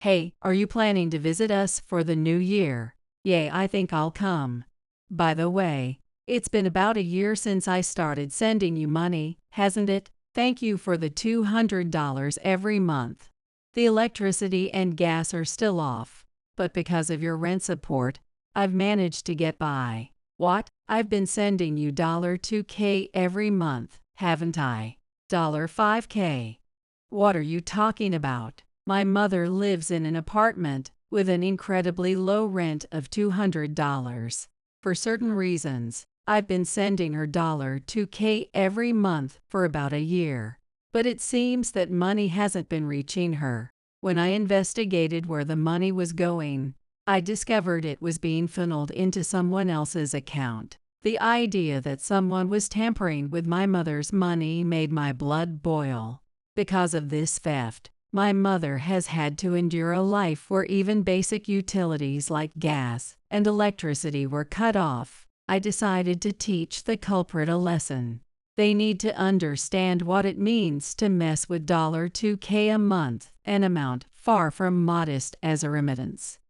Hey, are you planning to visit us for the new year? Yay, I think I'll come. By the way, it's been about a year since I started sending you money, hasn't it? Thank you for the $200 every month. The electricity and gas are still off, but because of your rent support, I've managed to get by. What? I've been sending you $2K every month, haven't I? $5K. What are you talking about? My mother lives in an apartment with an incredibly low rent of $200. For certain reasons, I've been sending her $2K every month for about a year. But it seems that money hasn't been reaching her. When I investigated where the money was going, I discovered it was being funneled into someone else's account. The idea that someone was tampering with my mother's money made my blood boil. Because of this theft, my mother has had to endure a life where even basic utilities like gas and electricity were cut off. I decided to teach the culprit a lesson. They need to understand what it means to mess with $2K a month, an amount far from modest as a remittance.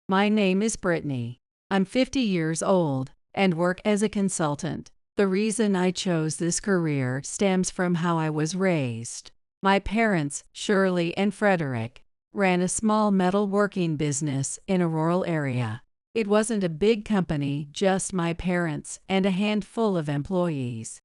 My name is Brittany. I'm 50 years old and work as a consultant. The reason I chose this career stems from how I was raised. My parents, Shirley and Frederick, ran a small metalworking business in a rural area. It wasn't a big company, just my parents and a handful of employees.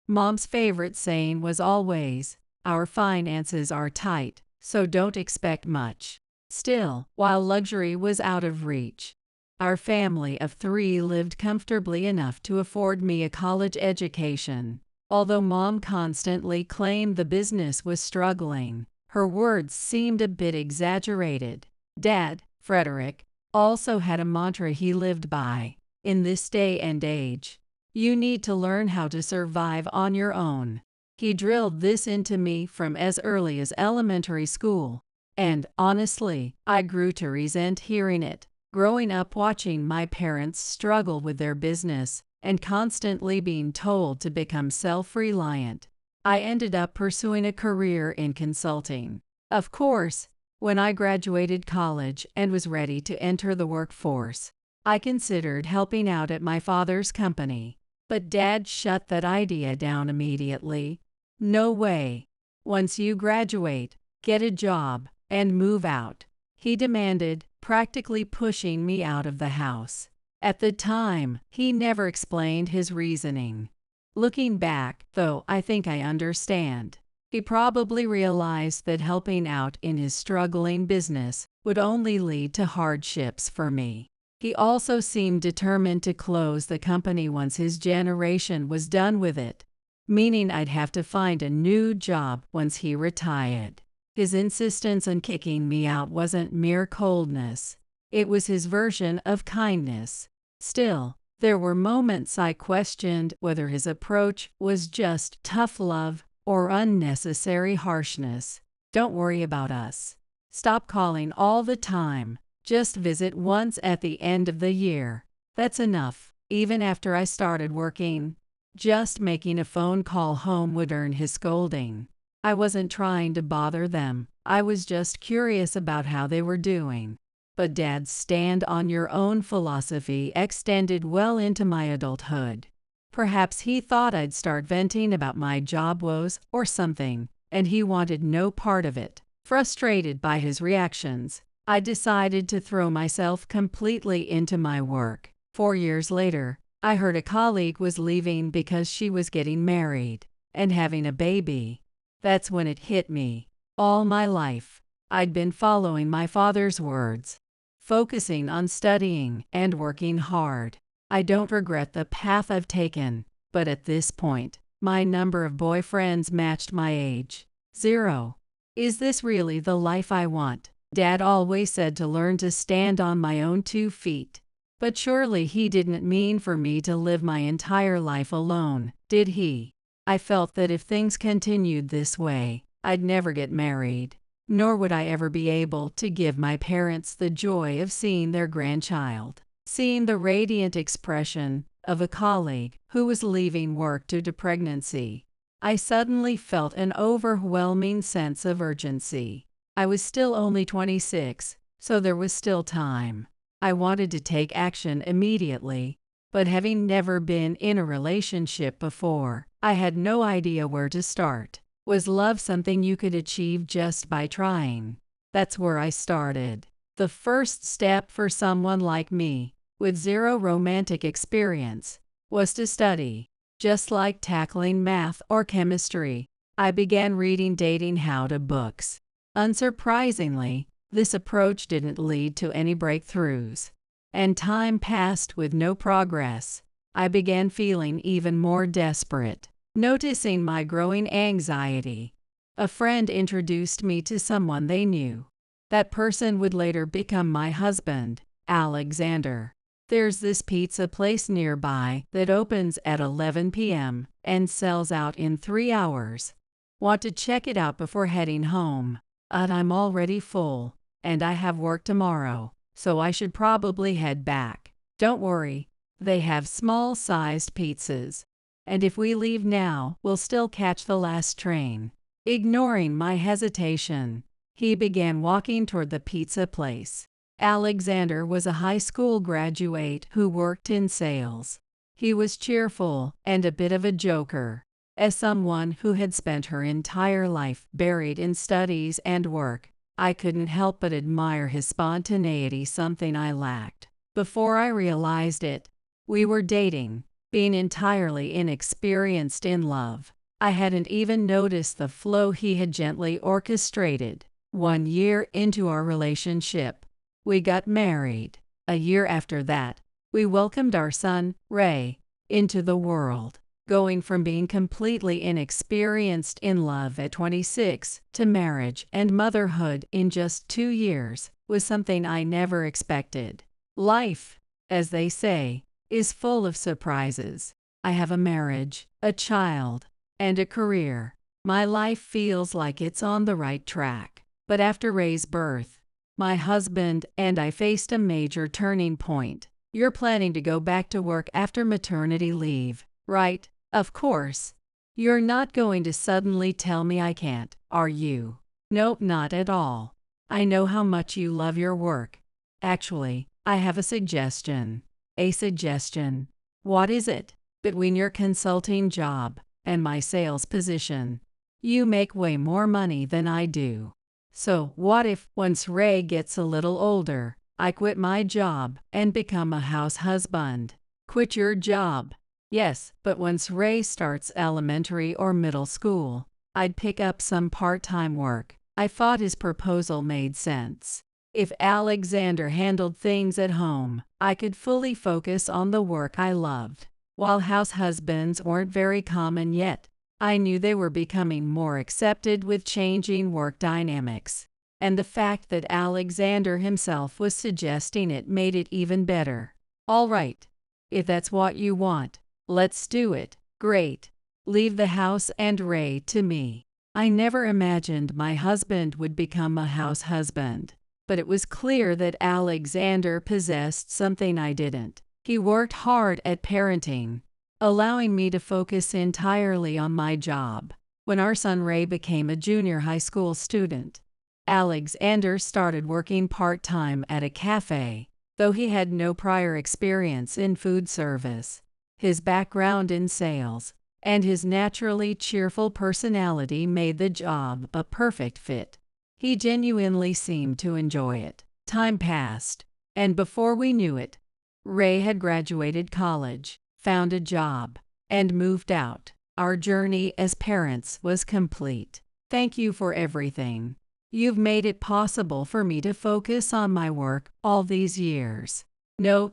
Mom's favorite saying was always, "Our finances are tight, so don't expect much." Still, while luxury was out of reach, our family of 3 lived comfortably enough to afford me a college education. Although Mom constantly claimed the business was struggling, her words seemed a bit exaggerated. Dad, Frederick, also had a mantra he lived by. In this day and age, you need to learn how to survive on your own. He drilled this into me from as early as elementary school, and honestly, I grew to resent hearing it. Growing up watching my parents struggle with their business and constantly being told to become self-reliant, I ended up pursuing a career in consulting. Of course, when I graduated college and was ready to enter the workforce, I considered helping out at my father's company. But Dad shut that idea down immediately. No way. Once you graduate, get a job, and move out, he demanded, practically pushing me out of the house. At the time, he never explained his reasoning. Looking back, though, I think I understand. He probably realized that helping out in his struggling business would only lead to hardships for me. He also seemed determined to close the company once his generation was done with it, meaning I'd have to find a new job once he retired. His insistence on kicking me out wasn't mere coldness. It was his version of kindness. Still, there were moments I questioned whether his approach was just tough love or unnecessary harshness. Don't worry about us. Stop calling all the time. Just visit once at the end of the year. That's enough. Even after I started working, just making a phone call home would earn his scolding. I wasn't trying to bother them. I was just curious about how they were doing. But Dad's stand on your own philosophy extended well into my adulthood. Perhaps he thought I'd start venting about my job woes or something, and he wanted no part of it. Frustrated by his reactions, I decided to throw myself completely into my work. 4 years later, I heard a colleague was leaving because she was getting married and having a baby. That's when it hit me. All my life, I'd been following my father's words, focusing on studying and working hard. I don't regret the path I've taken, but at this point, my number of boyfriends matched my age. 0. Is this really the life I want? Dad always said to learn to stand on my own 2 feet. But surely he didn't mean for me to live my entire life alone, did he? I felt that if things continued this way, I'd never get married, nor would I ever be able to give my parents the joy of seeing their grandchild. Seeing the radiant expression of a colleague who was leaving work due to pregnancy, I suddenly felt an overwhelming sense of urgency. I was still only 26, so there was still time. I wanted to take action immediately, but having never been in a relationship before, I had no idea where to start. Was love something you could achieve just by trying? That's where I started. The first step for someone like me, with zero romantic experience, was to study. Just like tackling math or chemistry, I began reading dating how-to books. Unsurprisingly, this approach didn't lead to any breakthroughs, and time passed with no progress. I began feeling even more desperate, noticing my growing anxiety. A friend introduced me to someone they knew. That person would later become my husband, Alexander. There's this pizza place nearby that opens at 11 p.m. and sells out in 3 hours. Want to check it out before heading home? I'm already full, and I have work tomorrow, so I should probably head back. Don't worry, they have small-sized pizzas, and if we leave now, we'll still catch the last train. Ignoring my hesitation, he began walking toward the pizza place. Alexander was a high school graduate who worked in sales. He was cheerful and a bit of a joker. As someone who had spent her entire life buried in studies and work, I couldn't help but admire his spontaneity, something I lacked. Before I realized it, we were dating, being entirely inexperienced in love. I hadn't even noticed the flow he had gently orchestrated. 1 year into our relationship, we got married. A year after that, we welcomed our son, Ray, into the world. Going from being completely inexperienced in love at 26 to marriage and motherhood in just 2 years was something I never expected. Life, as they say, is full of surprises. I have a marriage, a child, and a career. My life feels like it's on the right track. But after Ray's birth, my husband and I faced a major turning point. You're planning to go back to work after maternity leave, right? Of course. You're not going to suddenly tell me I can't, are you? Nope, not at all. I know how much you love your work. Actually, I have a suggestion. A suggestion. What is it? Between your consulting job and my sales position, you make way more money than I do. So what if, once Ray gets a little older, I quit my job and become a house husband? Quit your job? Yes, but once Ray starts elementary or middle school, I'd pick up some part-time work. I thought his proposal made sense. If Alexander handled things at home, I could fully focus on the work I loved. While house husbands weren't very common yet, I knew they were becoming more accepted with changing work dynamics. And the fact that Alexander himself was suggesting it made it even better. All right, if that's what you want, let's do it. Great. Leave the house and Ray to me. I never imagined my husband would become a house husband, but it was clear that Alexander possessed something I didn't. He worked hard at parenting, allowing me to focus entirely on my job. When our son Ray became a junior high school student, Alexander started working part-time at a cafe, though he had no prior experience in food service. His background in sales and his naturally cheerful personality made the job a perfect fit. He genuinely seemed to enjoy it. Time passed, and before we knew it, Ray had graduated college, found a job, and moved out. Our journey as parents was complete. Thank you for everything. You've made it possible for me to focus on my work all these years. No,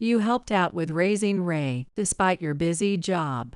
you helped out with raising Ray despite your busy job.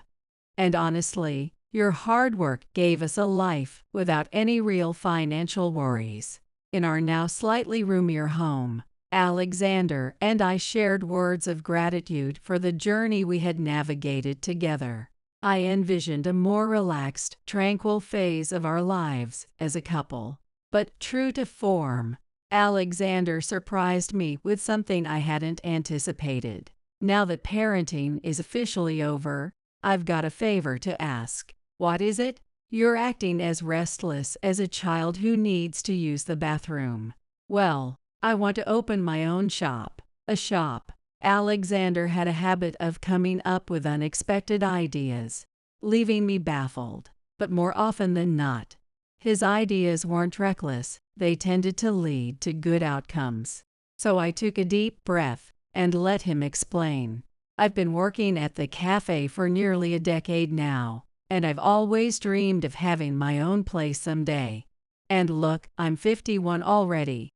And honestly, your hard work gave us a life without any real financial worries. In our now slightly roomier home, Alexander and I shared words of gratitude for the journey we had navigated together. I envisioned a more relaxed, tranquil phase of our lives as a couple. But true to form, Alexander surprised me with something I hadn't anticipated. Now that parenting is officially over, I've got a favor to ask. What is it? You're acting as restless as a child who needs to use the bathroom. Well, I want to open my own shop. A shop. Alexander had a habit of coming up with unexpected ideas, leaving me baffled. But more often than not, his ideas weren't reckless, they tended to lead to good outcomes. So I took a deep breath and let him explain. I've been working at the cafe for nearly a decade now, and I've always dreamed of having my own place someday. And look, I'm 51 already.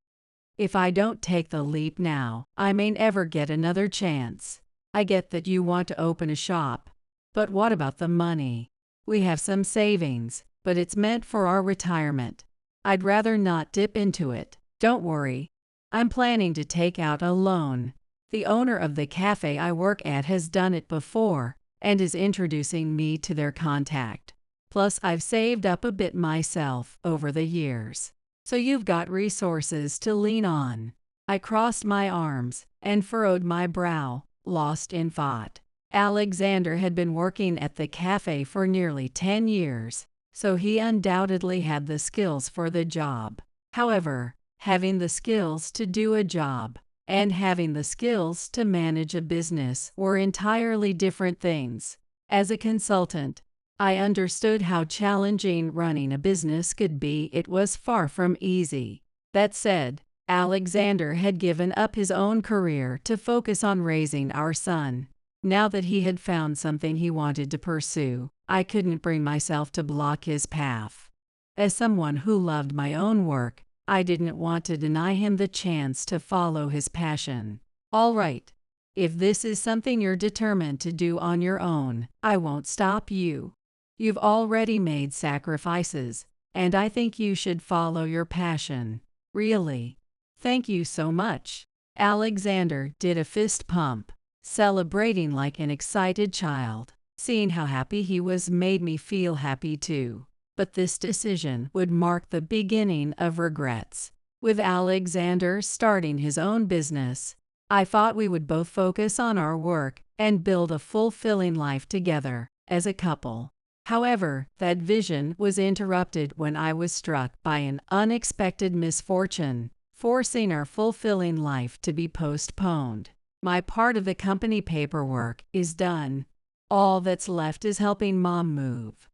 If I don't take the leap now, I may never get another chance. I get that you want to open a shop. But what about the money? We have some savings, but it's meant for our retirement. I'd rather not dip into it. Don't worry. I'm planning to take out a loan. The owner of the cafe I work at has done it before and is introducing me to their contact. Plus, I've saved up a bit myself over the years. So you've got resources to lean on. I crossed my arms and furrowed my brow, lost in thought. Alexander had been working at the cafe for nearly 10 years, so he undoubtedly had the skills for the job. However, having the skills to do a job and having the skills to manage a business were entirely different things. As a consultant, I understood how challenging running a business could be. It was far from easy. That said, Alexander had given up his own career to focus on raising our son. Now that he had found something he wanted to pursue, I couldn't bring myself to block his path. As someone who loved my own work, I didn't want to deny him the chance to follow his passion. All right. If this is something you're determined to do on your own, I won't stop you. You've already made sacrifices, and I think you should follow your passion. Really. Thank you so much. Alexander did a fist pump, celebrating like an excited child. Seeing how happy he was made me feel happy too. But this decision would mark the beginning of regrets. With Alexander starting his own business, I thought we would both focus on our work and build a fulfilling life together as a couple. However, that vision was interrupted when I was struck by an unexpected misfortune, forcing our fulfilling life to be postponed. My part of the company paperwork is done. All that's left is helping Mom move.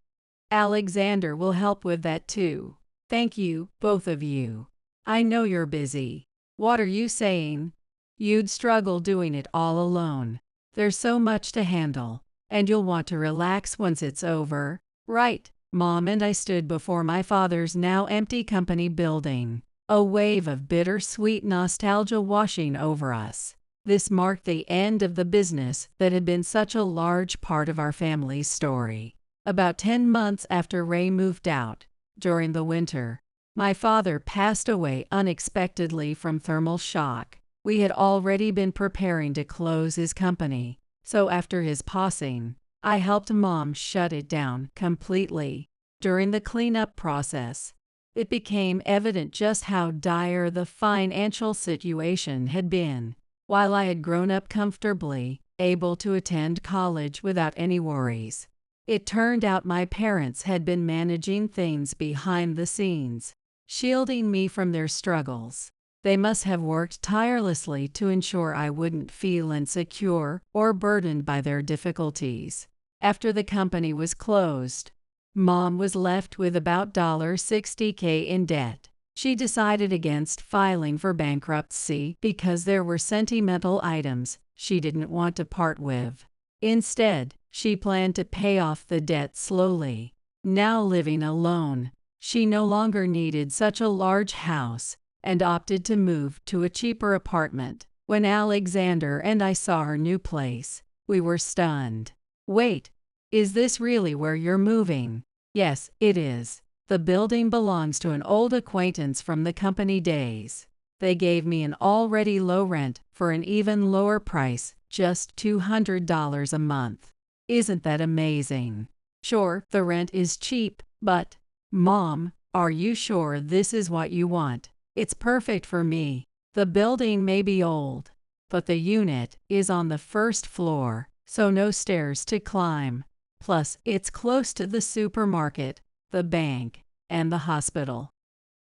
Alexander will help with that too. Thank you, both of you. I know you're busy. What are you saying? You'd struggle doing it all alone. There's so much to handle, and you'll want to relax once it's over, right? Mom and I stood before my father's now empty company building, a wave of bittersweet nostalgia washing over us. This marked the end of the business that had been such a large part of our family's story. About 10 months after Ray moved out, during the winter, my father passed away unexpectedly from thermal shock. We had already been preparing to close his company, so after his passing, I helped Mom shut it down completely. During the cleanup process, it became evident just how dire the financial situation had been. While I had grown up comfortably, able to attend college without any worries, it turned out my parents had been managing things behind the scenes, shielding me from their struggles. They must have worked tirelessly to ensure I wouldn't feel insecure or burdened by their difficulties. After the company was closed, Mom was left with about $60K in debt. She decided against filing for bankruptcy because there were sentimental items she didn't want to part with. Instead, she planned to pay off the debt slowly. Now living alone, she no longer needed such a large house and opted to move to a cheaper apartment. When Alexander and I saw her new place, we were stunned. Wait, is this really where you're moving? Yes, it is. The building belongs to an old acquaintance from the company days. They gave me an already low rent for an even lower price, just $200 a month. Isn't that amazing? Sure, the rent is cheap, but, Mom, are you sure this is what you want? It's perfect for me. The building may be old, but the unit is on the first floor, so no stairs to climb. Plus, it's close to the supermarket, the bank, and the hospital.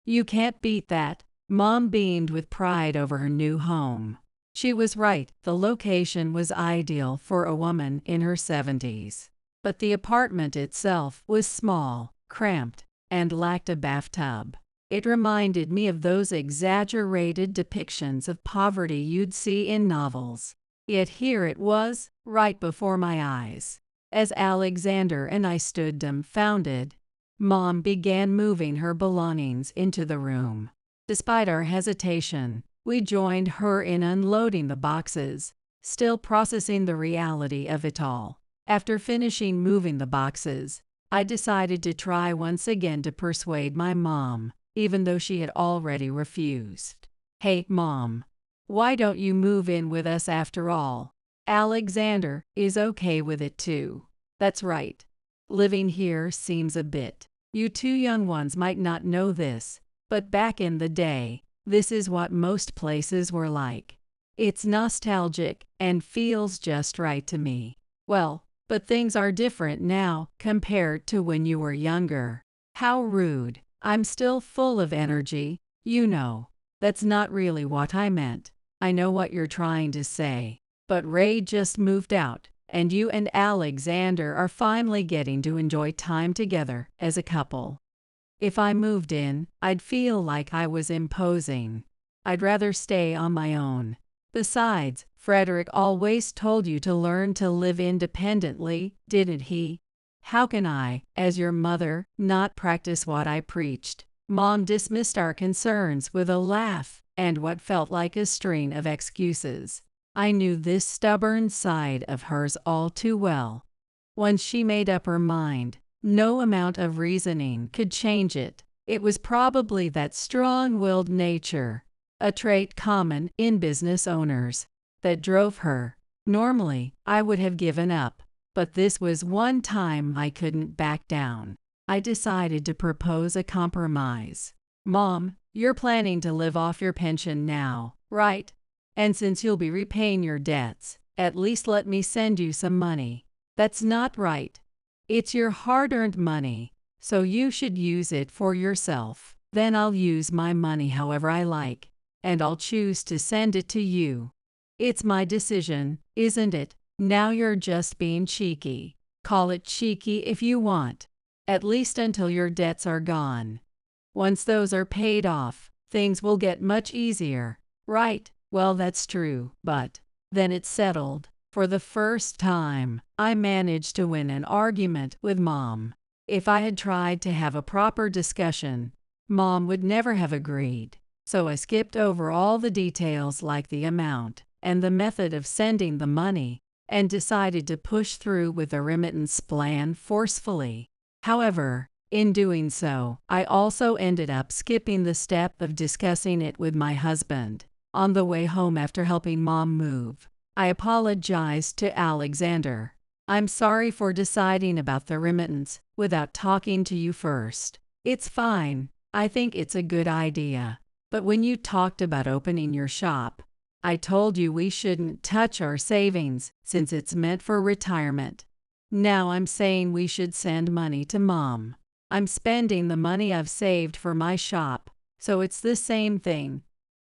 You can't beat that. Mom beamed with pride over her new home. She was right, the location was ideal for a woman in her 70s. But the apartment itself was small, cramped, and lacked a bathtub. It reminded me of those exaggerated depictions of poverty you'd see in novels. Yet here it was, right before my eyes. As Alexander and I stood dumbfounded, Mom began moving her belongings into the room. Despite our hesitation, we joined her in unloading the boxes, still processing the reality of it all. After finishing moving the boxes, I decided to try once again to persuade my mom, even though she had already refused. "Hey, Mom, why don't you move in with us after all? Alexander is okay with it too." "That's right. Living here seems a bit. You two young ones might not know this, but back in the day, this is what most places were like. It's nostalgic and feels just right to me." "Well, but things are different now compared to when you were younger." "How rude. I'm still full of energy, you know." "That's not really what I meant. I know what you're trying to say. But Ray just moved out, and you and Alexander are finally getting to enjoy time together as a couple. If I moved in, I'd feel like I was imposing. I'd rather stay on my own. Besides, Frederick always told you to learn to live independently, didn't he? How can I, as your mother, not practice what I preached?" Mom dismissed our concerns with a laugh and what felt like a string of excuses. I knew this stubborn side of hers all too well. Once she made up her mind, no amount of reasoning could change it. It was probably that strong-willed nature, a trait common in business owners, that drove her. Normally, I would have given up, but this was one time I couldn't back down. I decided to propose a compromise. "Mom, you're planning to live off your pension now, right? And since you'll be repaying your debts, at least let me send you some money." "That's not right. It's your hard-earned money, so you should use it for yourself. Then I'll use my money however I like, and I'll choose to send it to you." "It's my decision, isn't it?" "Now you're just being cheeky." "Call it cheeky if you want. At least until your debts are gone. Once those are paid off, things will get much easier." "Right, well that's true, but then it's settled." For the first time, I managed to win an argument with Mom. If I had tried to have a proper discussion, Mom would never have agreed. So I skipped over all the details like the amount and the method of sending the money, and decided to push through with the remittance plan forcefully. However, in doing so, I also ended up skipping the step of discussing it with my husband. On the way home after helping Mom move, I apologized to Alexander. "I'm sorry for deciding about the remittance without talking to you first. It's fine. I think it's a good idea. But when you talked about opening your shop, I told you we shouldn't touch our savings since it's meant for retirement. Now I'm saying we should send money to Mom. I'm spending the money I've saved for my shop, so it's the same thing.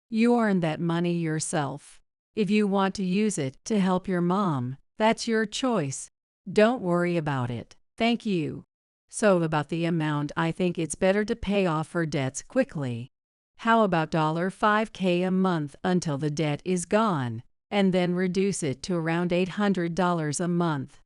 You earn that money yourself. If you want to use it to help your mom, that's your choice. Don't worry about it. Thank you." "So about the amount, I think it's better to pay off her debts quickly. How about $5K a month until the debt is gone, and then reduce it to around $800 a month?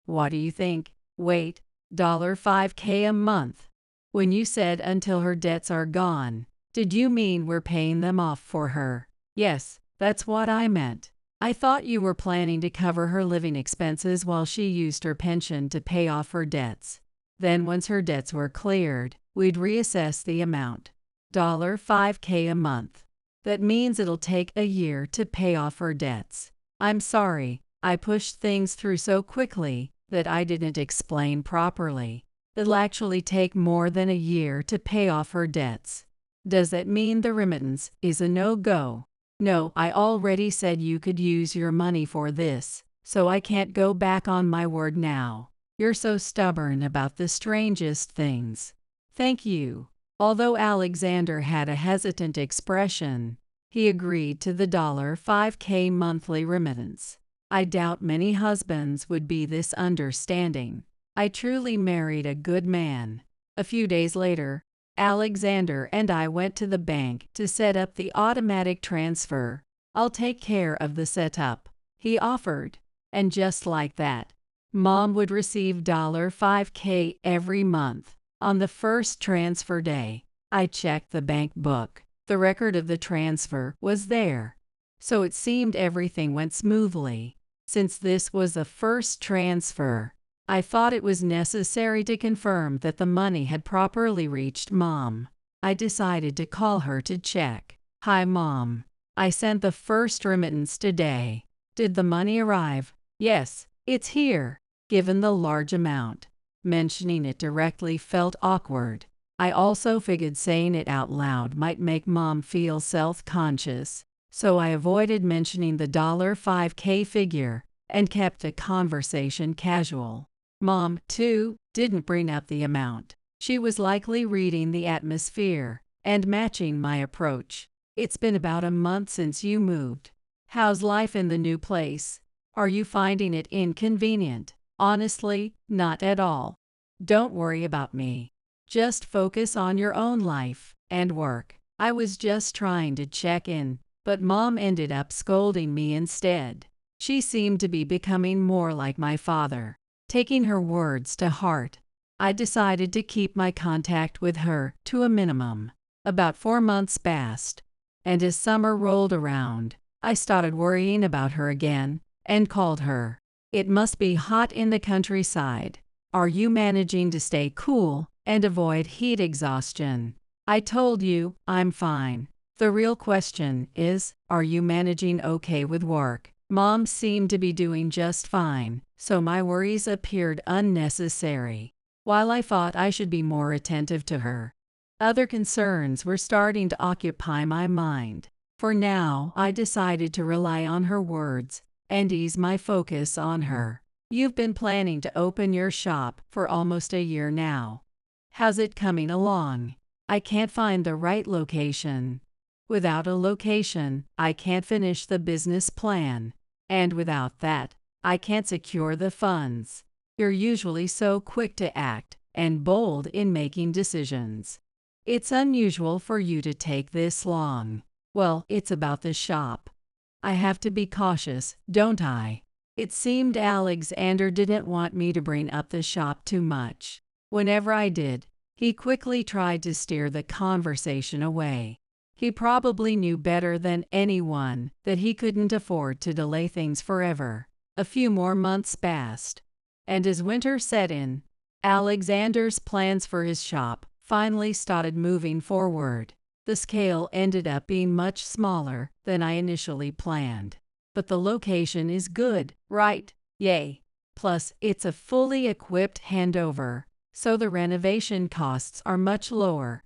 What do you think?" "Wait, $5K a month? When you said until her debts are gone, did you mean we're paying them off for her?" "Yes, that's what I meant. I thought you were planning to cover her living expenses while she used her pension to pay off her debts. Then once her debts were cleared, we'd reassess the amount. $5K a month. That means it'll take a year to pay off her debts." "I'm sorry, I pushed things through so quickly that I didn't explain properly. It'll actually take more than a year to pay off her debts." "Does that mean the remittance is a no-go?" "No, I already said you could use your money for this, so I can't go back on my word now. You're so stubborn about the strangest things." Thank you. Although Alexander had a hesitant expression, he agreed to the $5K monthly remittance. I doubt many husbands would be this understanding. I truly married a good man. A few days later, Alexander and I went to the bank to set up the automatic transfer. I'll take care of the setup, he offered. And just like that, Mom would receive $5K every month. On the first transfer day, I checked the bank book. The record of the transfer was there, so it seemed everything went smoothly. Since this was the first transfer, I thought it was necessary to confirm that the money had properly reached Mom. I decided to call her to check. Hi Mom, I sent the first remittance today. Did the money arrive? Yes, it's here. Given the large amount, mentioning it directly felt awkward. I also figured saying it out loud might make Mom feel self-conscious, so I avoided mentioning the $5K figure and kept the conversation casual. Mom, too, didn't bring up the amount. She was likely reading the atmosphere and matching my approach. It's been about a month since you moved. How's life in the new place? Are you finding it inconvenient? Honestly, not at all. Don't worry about me. Just focus on your own life and work. I was just trying to check in, but Mom ended up scolding me instead. She seemed to be becoming more like my father. Taking her words to heart, I decided to keep my contact with her to a minimum. About 4 months passed, and as summer rolled around, I started worrying about her again and called her. It must be hot in the countryside. Are you managing to stay cool and avoid heat exhaustion? I told you, I'm fine. The real question is, are you managing okay with work? Mom seemed to be doing just fine, so my worries appeared unnecessary. While I thought I should be more attentive to her, other concerns were starting to occupy my mind. For now, I decided to rely on her words and ease my focus on her. You've been planning to open your shop for almost a year now. How's it coming along? I can't find the right location. Without a location, I can't finish the business plan. And without that, I can't secure the funds. You're usually so quick to act and bold in making decisions. It's unusual for you to take this long. Well, it's about the shop. I have to be cautious, don't I? It seemed Alexander didn't want me to bring up the shop too much. Whenever I did, he quickly tried to steer the conversation away. He probably knew better than anyone that he couldn't afford to delay things forever. A few more months passed, and as winter set in, Alexander's plans for his shop finally started moving forward. The scale ended up being much smaller than I initially planned. But the location is good, right? Yay! Plus, it's a fully equipped handover, so the renovation costs are much lower.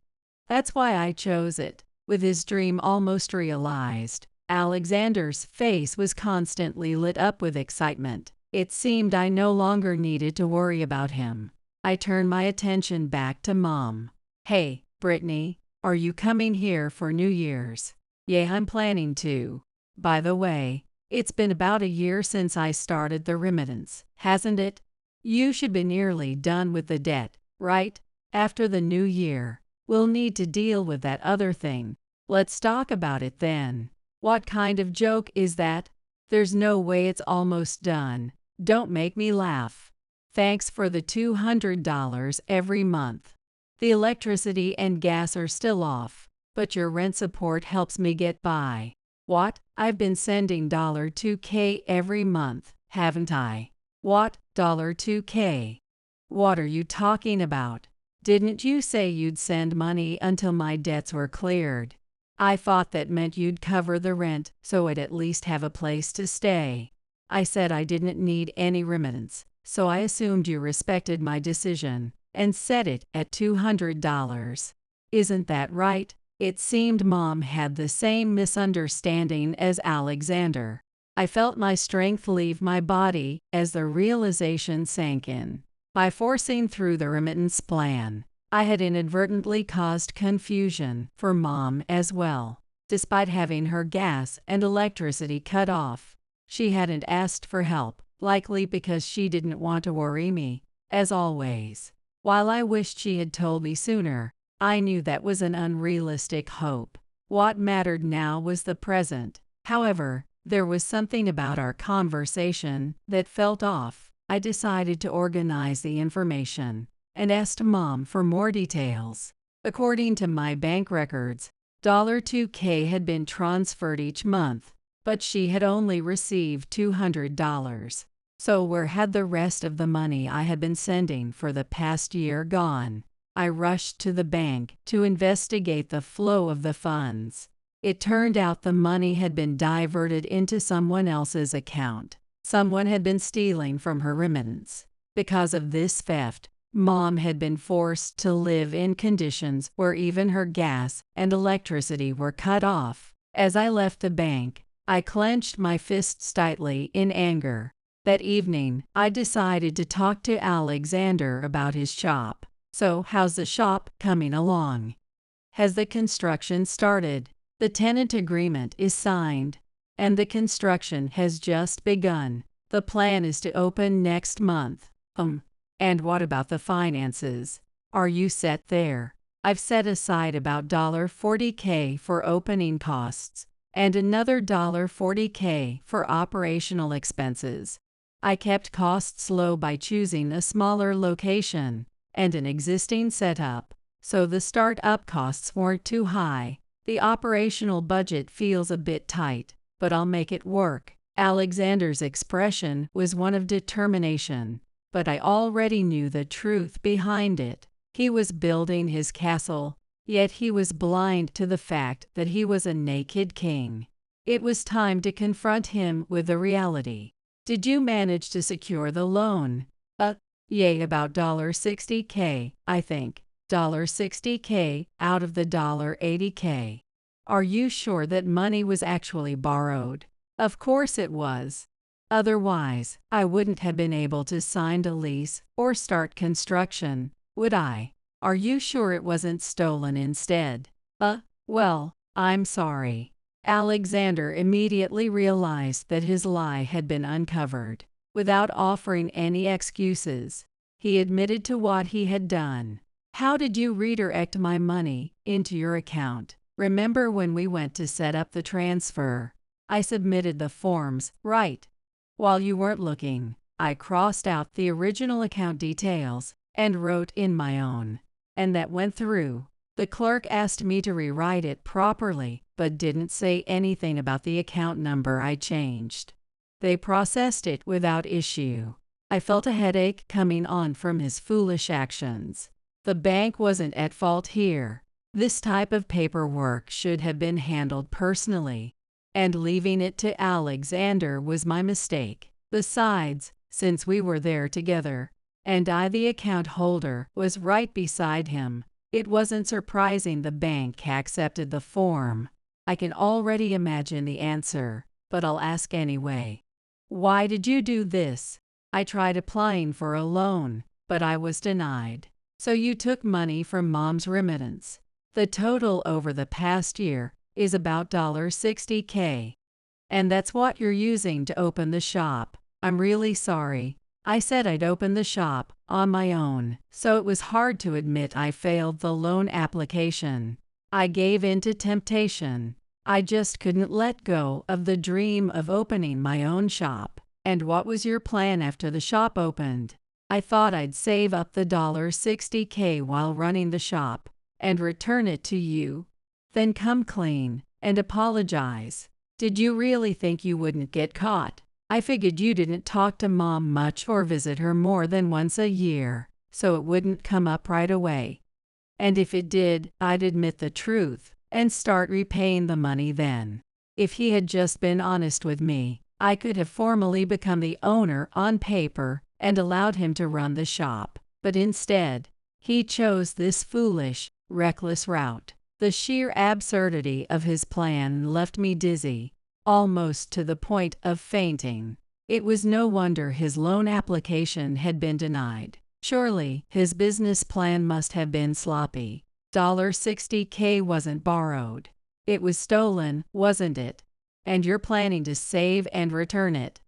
That's why I chose it. With his dream almost realized, Alexander's face was constantly lit up with excitement. It seemed I no longer needed to worry about him. I turned my attention back to Mom. Hey, Brittany, are you coming here for New Year's? Yeah, I'm planning to. By the way, it's been about a year since I started the remittance, hasn't it? You should be nearly done with the debt, right? After the new year, we'll need to deal with that other thing. Let's talk about it then. What kind of joke is that? There's no way it's almost done. Don't make me laugh. Thanks for the $200 every month. The electricity and gas are still off, but your rent support helps me get by. What? I've been sending $2K every month, haven't I? What? $2K? What are you talking about? Didn't you say you'd send money until my debts were cleared? I thought that meant you'd cover the rent so I'd at least have a place to stay. I said I didn't need any remittance, so I assumed you respected my decision and set it at $200. Isn't that right? It seemed Mom had the same misunderstanding as Alexander. I felt my strength leave my body as the realization sank in. By forcing through the remittance plan, I had inadvertently caused confusion for Mom as well. Despite having her gas and electricity cut off, she hadn't asked for help, likely because she didn't want to worry me, as always. While I wished she had told me sooner, I knew that was an unrealistic hope. What mattered now was the present. However, there was something about our conversation that felt off. I decided to organize the information and asked Mom for more details. According to my bank records, $2K had been transferred each month, but she had only received $200. So where had the rest of the money I had been sending for the past year gone? I rushed to the bank to investigate the flow of the funds. It turned out the money had been diverted into someone else's account. Someone had been stealing from her remittance. Because of this theft, Mom had been forced to live in conditions where even her gas and electricity were cut off. As I left the bank, I clenched my fists tightly in anger. That evening, I decided to talk to Alexander about his shop. So, how's the shop coming along? Has the construction started? The tenant agreement is signed, and the construction has just begun. The plan is to open next month. And what about the finances? Are you set there? I've set aside about $40K for opening costs and another $40K for operational expenses. I kept costs low by choosing a smaller location and an existing setup, so the start-up costs weren't too high. The operational budget feels a bit tight, but I'll make it work. Alexander's expression was one of determination, but I already knew the truth behind it. He was building his castle, yet he was blind to the fact that he was a naked king. It was time to confront him with the reality. Did you manage to secure the loan? Yay, about $60K, I think. $60K out of the $80K. Are you sure that money was actually borrowed? Of course it was. Otherwise, I wouldn't have been able to sign a lease or start construction, would I? Are you sure it wasn't stolen instead? Well, I'm sorry. Alexander immediately realized that his lie had been uncovered. Without offering any excuses, he admitted to what he had done. How did you redirect my money into your account? Remember when we went to set up the transfer? I submitted the forms, right? While you weren't looking, I crossed out the original account details and wrote in my own. And that went through. The clerk asked me to rewrite it properly, but didn't say anything about the account number I changed. They processed it without issue. I felt a headache coming on from his foolish actions. The bank wasn't at fault here. This type of paperwork should have been handled personally, and leaving it to Alexander was my mistake. Besides, since we were there together, and I, the account holder, was right beside him, it wasn't surprising the bank accepted the form. I can already imagine the answer, but I'll ask anyway. Why did you do this? I tried applying for a loan, but I was denied. So you took money from Mom's remittance. The total over the past year is about $60K. And that's what you're using to open the shop. I'm really sorry. I said I'd open the shop on my own, so it was hard to admit I failed the loan application. I gave in to temptation. I just couldn't let go of the dream of opening my own shop. And what was your plan after the shop opened? I thought I'd save up the $60K while running the shop and return it to you. Then come clean and apologize. Did you really think you wouldn't get caught? I figured you didn't talk to Mom much or visit her more than once a year, so it wouldn't come up right away. And if it did, I'd admit the truth and start repaying the money then. If he had just been honest with me, I could have formally become the owner on paper and allowed him to run the shop. But instead, he chose this foolish, reckless route. The sheer absurdity of his plan left me dizzy, almost to the point of fainting. It was no wonder his loan application had been denied. Surely, his business plan must have been sloppy. $60K wasn't borrowed. It was stolen, wasn't it? And you're planning to save and return it.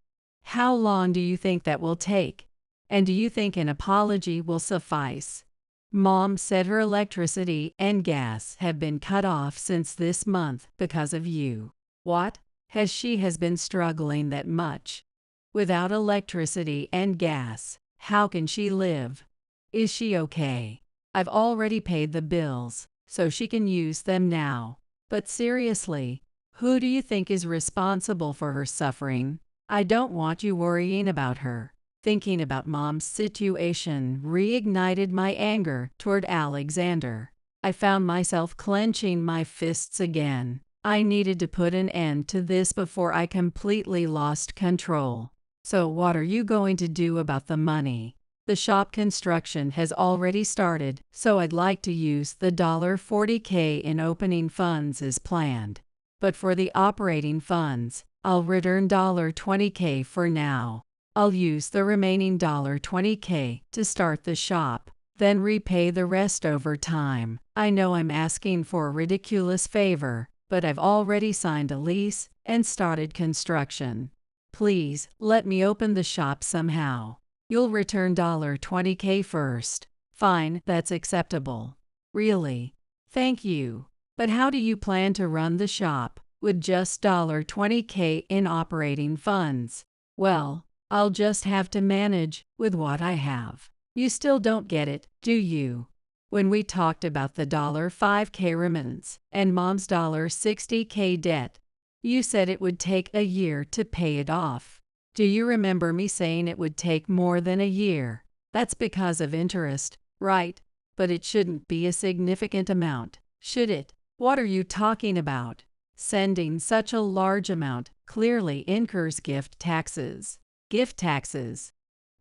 How long do you think that will take? And do you think an apology will suffice? Mom said her electricity and gas have been cut off since this month because of you. What? Has been struggling that much? Without electricity and gas, how can she live? Is she okay? I've already paid the bills, so she can use them now. But seriously, who do you think is responsible for her suffering? I don't want you worrying about her. Thinking about Mom's situation reignited my anger toward Alexander. I found myself clenching my fists again. I needed to put an end to this before I completely lost control. So what are you going to do about the money? The shop construction has already started, so I'd like to use the $40K in opening funds as planned. But for the operating funds, I'll return $20K for now. I'll use the remaining $20K to start the shop, then repay the rest over time. I know I'm asking for a ridiculous favor, but I've already signed a lease and started construction. Please, let me open the shop somehow. You'll return $20K first. Fine, that's acceptable. Really? Thank you. But how do you plan to run the shop with just $20K in operating funds? Well, I'll just have to manage with what I have. You still don't get it, do you? When we talked about the $5K remittance and Mom's $60K debt, you said it would take a year to pay it off. Do you remember me saying it would take more than a year? That's because of interest, right? But it shouldn't be a significant amount, should it? What are you talking about? Sending such a large amount clearly incurs gift taxes. Gift taxes.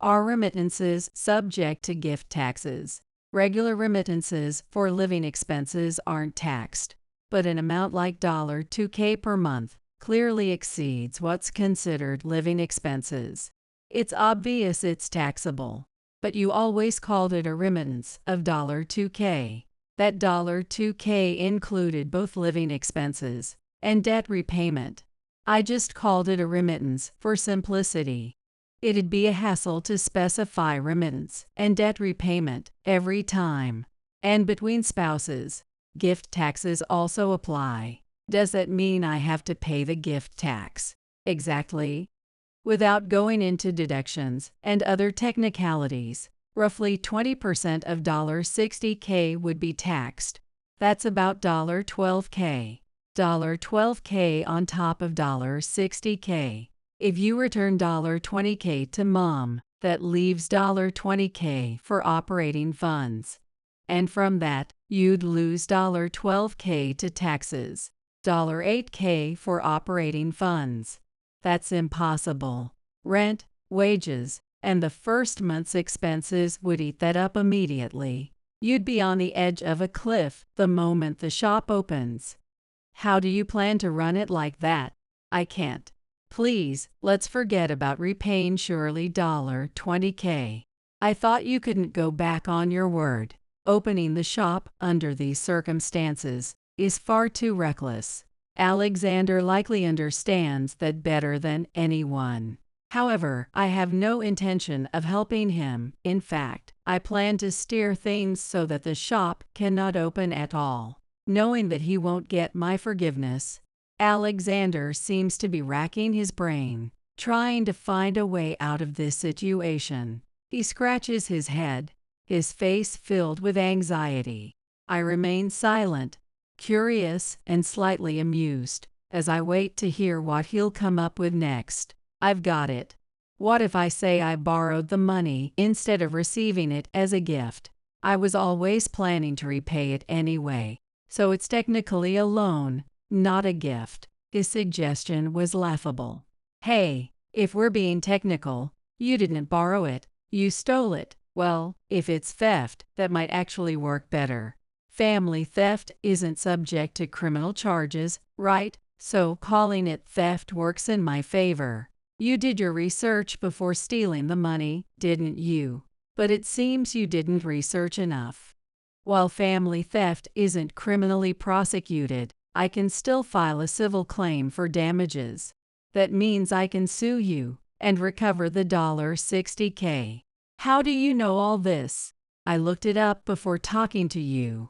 Are remittances subject to gift taxes? Regular remittances for living expenses aren't taxed, but an amount like $2K per month clearly exceeds what's considered living expenses. It's obvious it's taxable, but you always called it a remittance of $2K. That $2K included both living expenses and debt repayment. I just called it a remittance for simplicity. It'd be a hassle to specify remittance and debt repayment every time. And between spouses, gift taxes also apply. Does that mean I have to pay the gift tax? Exactly. Without going into deductions and other technicalities, roughly 20% of $60K would be taxed. That's about $12K. $12K on top of $60K. If you return $20K to Mom, that leaves $20K for operating funds. And from that, you'd lose $12K to taxes, $8K for operating funds. That's impossible. Rent, wages, and the first month's expenses would eat that up immediately. You'd be on the edge of a cliff the moment the shop opens. How do you plan to run it like that? I can't. Please, let's forget about repaying Shirley $20K. I thought you couldn't go back on your word. Opening the shop under these circumstances is far too reckless. Alexander likely understands that better than anyone. However, I have no intention of helping him. In fact, I plan to steer things so that the shop cannot open at all. Knowing that he won't get my forgiveness, Alexander seems to be racking his brain, trying to find a way out of this situation. He scratches his head, his face filled with anxiety. I remain silent, curious and slightly amused, as I wait to hear what he'll come up with next. I've got it. What if I say I borrowed the money instead of receiving it as a gift? I was always planning to repay it anyway, so it's technically a loan, not a gift. His suggestion was laughable. Hey, if we're being technical, you didn't borrow it, you stole it. Well, if it's theft, that might actually work better. Family theft isn't subject to criminal charges, right? So calling it theft works in my favor. You did your research before stealing the money, didn't you? But it seems you didn't research enough. While family theft isn't criminally prosecuted, I can still file a civil claim for damages. That means I can sue you and recover the $60K. How do you know all this? I looked it up before talking to you.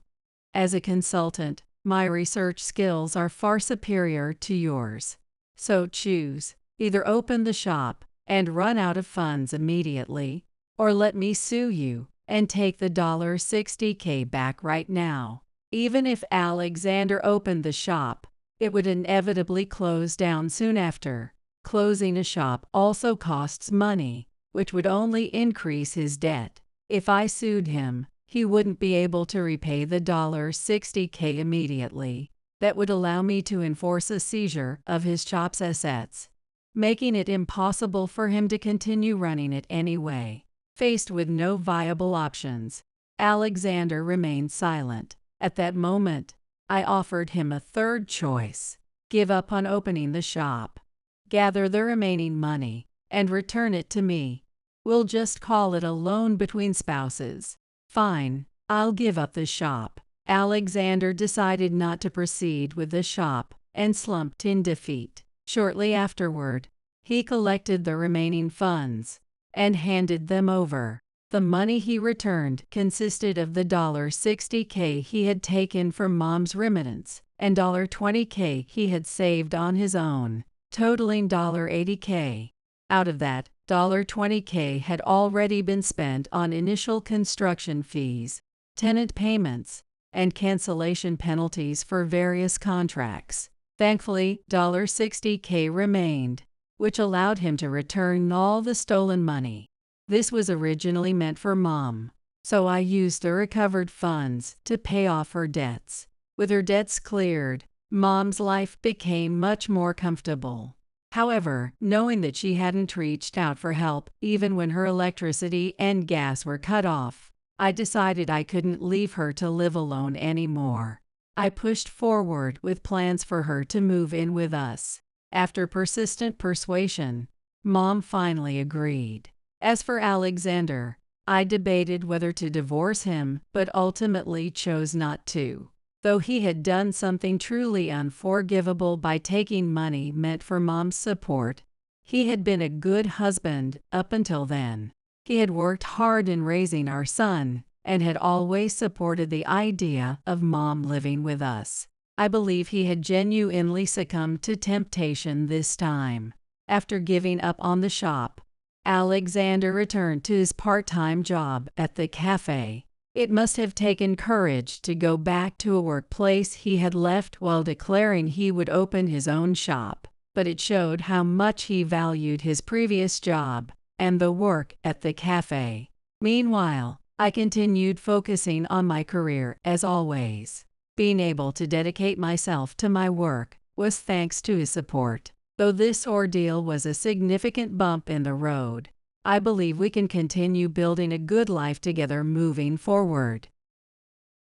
As a consultant, my research skills are far superior to yours. So choose: either open the shop and run out of funds immediately, or let me sue you and take the $60K back right now. Even if Alexander opened the shop, it would inevitably close down soon after. Closing a shop also costs money, which would only increase his debt. If I sued him, he wouldn't be able to repay the $60K immediately. That would allow me to enforce a seizure of his shop's assets, making it impossible for him to continue running it anyway. Faced with no viable options, Alexander remained silent. At that moment, I offered him a third choice: give up on opening the shop, gather the remaining money, and return it to me. We'll just call it a loan between spouses. Fine, I'll give up the shop. Alexander decided not to proceed with the shop and slumped in defeat. Shortly afterward, he collected the remaining funds and handed them over. The money he returned consisted of the $60K he had taken from Mom's remittance and $20K he had saved on his own, totaling $80K. Out of that, $20K had already been spent on initial construction fees, tenant payments, and cancellation penalties for various contracts. Thankfully, $60K remained, which allowed him to return all the stolen money. This was originally meant for Mom, so I used the recovered funds to pay off her debts. With her debts cleared, Mom's life became much more comfortable. However, knowing that she hadn't reached out for help even when her electricity and gas were cut off, I decided I couldn't leave her to live alone anymore. I pushed forward with plans for her to move in with us. After persistent persuasion, Mom finally agreed. As for Alexander, I debated whether to divorce him, but ultimately chose not to. Though he had done something truly unforgivable by taking money meant for Mom's support, he had been a good husband up until then. He had worked hard in raising our son and had always supported the idea of Mom living with us. I believe he had genuinely succumbed to temptation this time. After giving up on the shop, Alexander returned to his part-time job at the cafe. It must have taken courage to go back to a workplace he had left while declaring he would open his own shop, but it showed how much he valued his previous job and the work at the cafe. Meanwhile, I continued focusing on my career as always. Being able to dedicate myself to my work was thanks to his support. Though this ordeal was a significant bump in the road, I believe we can continue building a good life together moving forward.